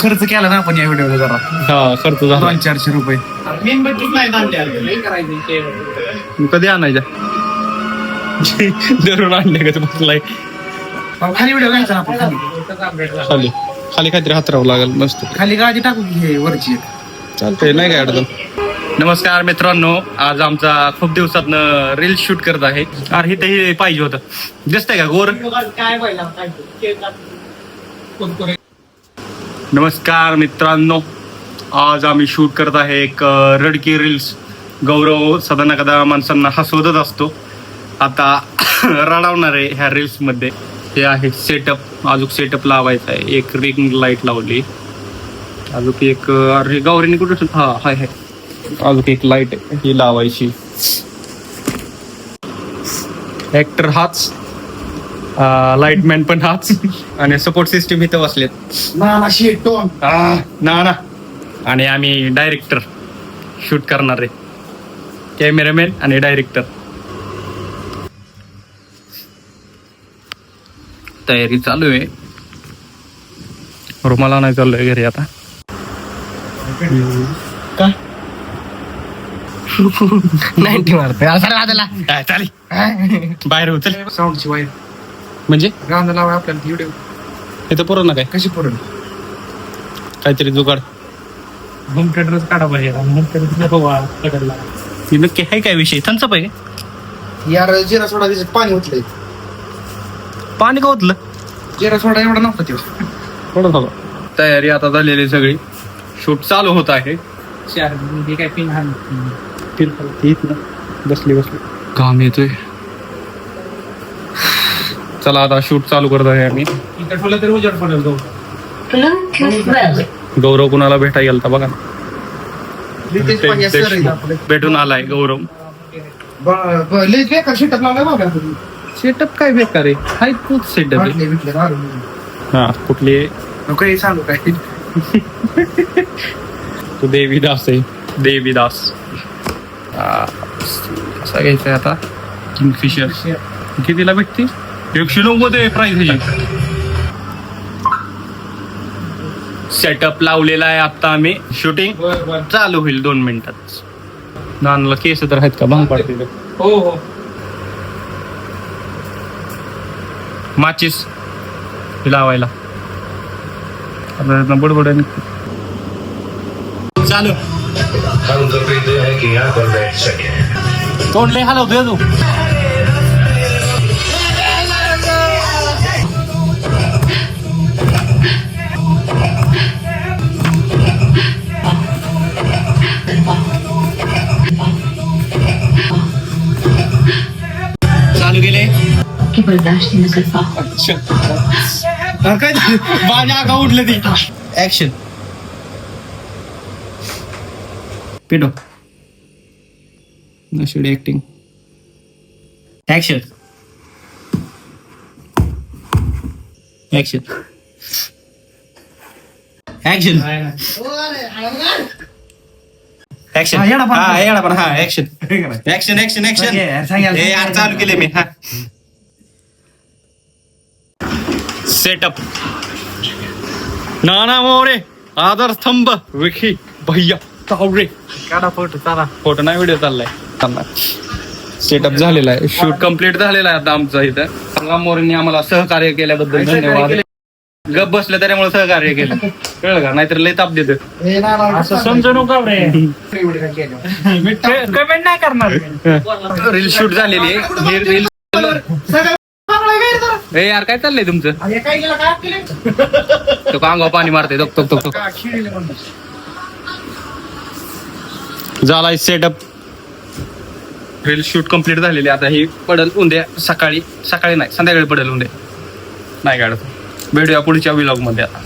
खर्च केला ना आपण या व्हिडिओला जरा. हा खर्च झाला 200-400 रुपये. कधी आणायच्या धरून आणले का बसलाय खाली व्हिडिओ घ्यायचा आपण खाली. खाली खाली काहीतरी हातरावं लागेल मस्त. खाली गाडी टाकू की हे वरची. चालतंय नाही काय अडचण. नमस्कार मित्रांनो, आज आमचा खूप दिवसातनं रील शूट करत आहे. अरे हे पाहिजे होतं. दिसतंय का गोर. नमस्कार मित्रांनो, आज आम्ही शूट करत आहे एक रडकी रील्स. गौरव सदा ना कदा माणसांना हसवतच असतो. आता रडवणार आहे ह्या रील्स मध्ये. हे आहे सेटअप. अजून सेटअप लावायचा आहे. एक रिंग लाईट लावली, अजून एक अरे गौरीने कुठे हा हाय अजून एक लाईट ही लावायची. ऍक्टर हाच, लाईटमॅन पण हाच आणि सपोर्ट सिस्टीम इथं बसलेत ना. आणि आम्ही डायरेक्टर शूट करणार आहे. कॅमेरामॅन आणि डायरेक्टर. तयारी चालू आहे. रुमाला नाही चाललोय घरी आता. का 90 मारतोय चालेल बाहेर उचल. साऊंडची वायर म्हणजे गाणं लावा आपल्याला व्हिडिओ. इथं पुरण ना काय कशी पुरण काहीतरी जुगाड. होम थिएटरच काढा पाहिजे. नक्की आहे काय विषय. थंचप आहे यार. जिरा सोडा त्याच्यात पाणी ओतलंय. पाणी का ओतलं. जिरा सोडा एवढा नव्हता तो. थोडं थोडं. तयारी आता झालेली सगळी. शूट चालू होत आहे. काय पिन बसली काम येतोय. चला आता शूट चालू करत आहे आम्ही. तरी उजेड पडेल. गौरव कुणाला भेटायला गेलता बघा. भेटून आलाय गौरव. सेटअप काय बेकार आहे. हाय तूच सेटअप आहे. हा कुठली काही सांगू काय. तू देवीदास आहे. देवीदास. कसा घ्यायचंय आता. किंगफिशर कितीला भेटते. 190 प्राइस ह्याची. सेटअप लावलेला आहे आता आम्ही. शूटिंग चालू होईल 2 मिनिटात. नानाला केस तर आहेत का. भांग पाडते. हो माचीस लावायला बडबड चालू. तोंडले हलवतोय तू. चालू गेले काय माझ्या आगा उठलं ती. ऍक्शन पेटो. नशीड acting. Action action action action. हा येडा पण हा ऍक्शन ऍक्शन ऍक्शन ऍक्शन. हे यार चालू केले मी. हा सेटअप. नाना मोरे आदर स्तंभ विखी भैया तावरे. काढा फोटो. चला फोटो नाही व्हिडिओ चाललाय. सेटअप झालेला आहे. शूट कम्प्लीट झालेला आहे आता आमचं इथं. संगम मोरेंनी आम्हाला सहकार्य केल्याबद्दल धन्यवाद. गप बसलं त्यामुळे सहकार्य केलं. कळलं का. नाहीतर लय ताप देत. असं समजू नका. कमेंट नाही करणार. रील शूट झालेली आहे. रील ए यार काय चाललंय तुमचं. तो अंगावर पाणी मारते. झालाय सेटअप. रील शूट कम्प्लीट झालेली. आता ही पडल उद्या सकाळी नाही संध्याकाळी पडेल उद्या. नाही काढत. भेटूया पुढच्या व्लॉग मध्ये आता.